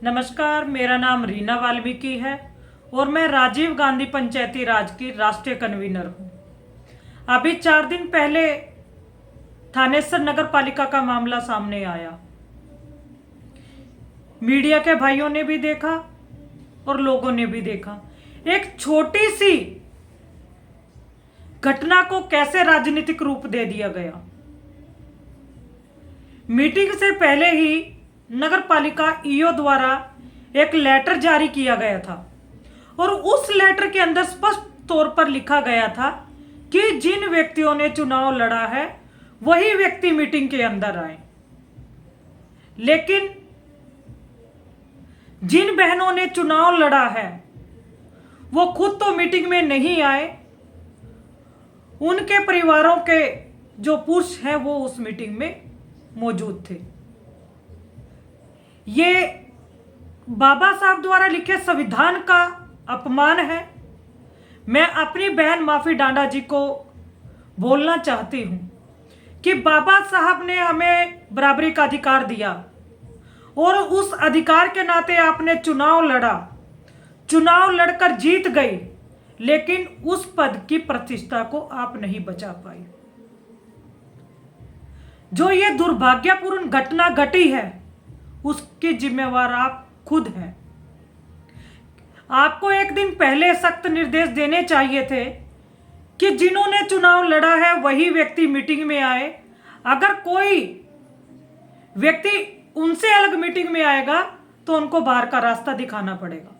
नमस्कार, मेरा नाम रीना वाल्मीकि है और मैं राजीव गांधी पंचायती राज की राष्ट्रीय कन्वीनर हूँ। अभी 4 दिन पहले थानेसर नगर पालिका का मामला सामने आया। मीडिया के भाइयों ने भी देखा और लोगों ने भी देखा। एक छोटी सी घटना को कैसे राजनीतिक रूप दे दिया गया। मीटिंग से पहले ही नगर पालिका ईओ द्वारा एक लेटर जारी किया गया था और उस लेटर के अंदर स्पष्ट तौर पर लिखा गया था कि जिन व्यक्तियों ने चुनाव लड़ा है वही व्यक्ति मीटिंग के अंदर आए। लेकिन जिन बहनों ने चुनाव लड़ा है वो खुद तो मीटिंग में नहीं आए, उनके परिवारों के जो पुरुष हैं वो उस मीटिंग में मौजूद थे। ये बाबा साहब द्वारा लिखे संविधान का अपमान है। मैं अपनी बहन माफी डांडा जी को बोलना चाहती हूं कि बाबा साहब ने हमें बराबरी का अधिकार दिया और उस अधिकार के नाते आपने चुनाव लड़ा, चुनाव लड़कर जीत गई, लेकिन उस पद की प्रतिष्ठा को आप नहीं बचा पाई। जो ये दुर्भाग्यपूर्ण घटना घटी है उसकी जिम्मेवार आप खुद हैं। आपको एक दिन पहले सख्त निर्देश देने चाहिए थे कि जिन्होंने चुनाव लड़ा है वही व्यक्ति मीटिंग में आए। अगर कोई व्यक्ति उनसे अलग मीटिंग में आएगा तो उनको बाहर का रास्ता दिखाना पड़ेगा।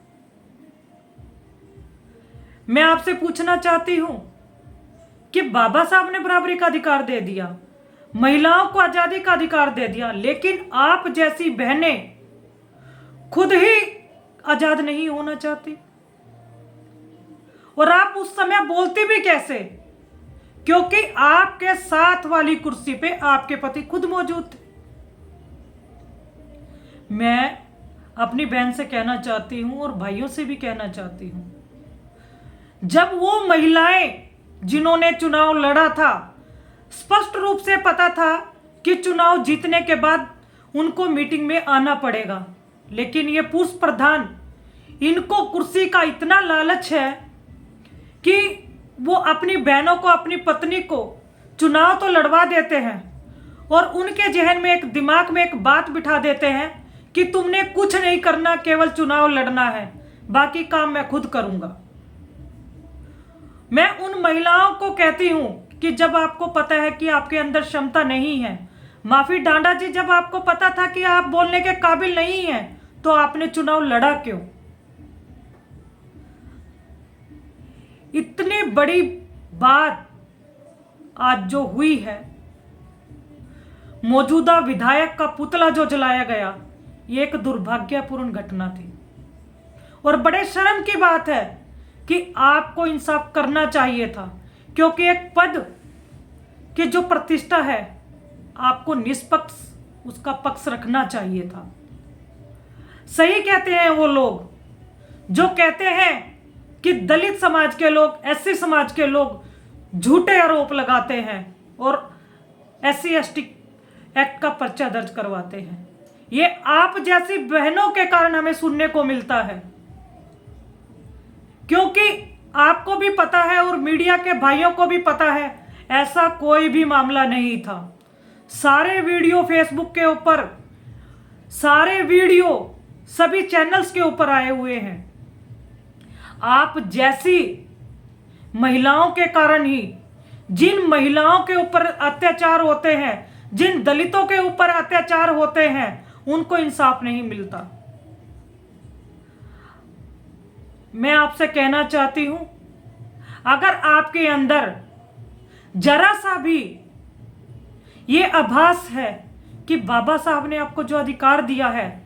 मैं आपसे पूछना चाहती हूं कि बाबा साहब ने बराबरी का अधिकार दे दिया, महिलाओं को आजादी का अधिकार दे दिया, लेकिन आप जैसी बहनें खुद ही आजाद नहीं होना चाहती। और आप उस समय बोलती भी कैसे? क्योंकि आपके साथ वाली कुर्सी पे आपके पति खुद मौजूद थे। मैं अपनी बहन से कहना चाहती हूं और भाइयों से भी कहना चाहती हूं, जब वो महिलाएं जिन्होंने चुनाव लड़ा था स्पष्ट रूप से पता था कि चुनाव जीतने के बाद उनको मीटिंग में आना पड़ेगा, लेकिन ये पुरुष प्रधान, इनको कुर्सी का इतना लालच है कि वो अपनी बहनों को, अपनी पत्नी को चुनाव तो लड़वा देते हैं और उनके जहन में, एक दिमाग में एक बात बिठा देते हैं कि तुमने कुछ नहीं करना, केवल चुनाव लड़ना है, बाकी काम मैं खुद करूंगा। मैं उन महिलाओं को कहती हूं कि जब आपको पता है कि आपके अंदर क्षमता नहीं है, माफी डांडा जी, जब आपको पता था कि आप बोलने के काबिल नहीं हैं, तो आपने चुनाव लड़ा क्यों? इतनी बड़ी बात आज जो हुई है, मौजूदा विधायक का पुतला जो जलाया गया, ये एक दुर्भाग्यपूर्ण घटना थी और बड़े शर्म की बात है कि आपको इंसाफ करना चाहिए था, क्योंकि एक पद की जो प्रतिष्ठा है आपको निष्पक्ष उसका पक्ष रखना चाहिए था। सही कहते हैं वो लोग जो कहते हैं कि दलित समाज के लोग, एससी समाज के लोग झूठे आरोप लगाते हैं और SC/ST एक्ट का पर्चा दर्ज करवाते हैं। ये आप जैसी बहनों के कारण हमें सुनने को मिलता है, क्योंकि आपको भी पता है और मीडिया के भाइयों को भी पता है ऐसा कोई भी मामला नहीं था। सारे वीडियो फेसबुक के ऊपर, सारे वीडियो सभी चैनल्स के ऊपर आए हुए हैं। आप जैसी महिलाओं के कारण ही, जिन महिलाओं के ऊपर अत्याचार होते हैं, जिन दलितों के ऊपर अत्याचार होते हैं, उनको इंसाफ नहीं मिलता। मैं आपसे कहना चाहती हूं, अगर आपके अंदर जरा सा भी ये आभास है कि बाबा साहब ने आपको जो अधिकार दिया है,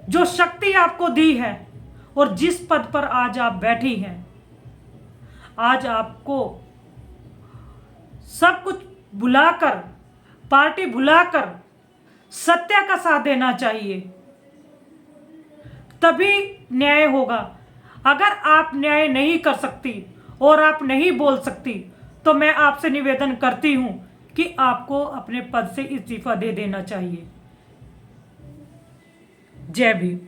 जो शक्ति आपको दी है और जिस पद पर आज आप बैठी हैं, आज आपको सब कुछ भुलाकर, पार्टी भुलाकर सत्य का साथ देना चाहिए, तभी न्याय होगा। अगर आप न्याय नहीं कर सकती और आप नहीं बोल सकती तो मैं आपसे निवेदन करती हूं कि आपको अपने पद से इस्तीफा दे देना चाहिए। जय भीम।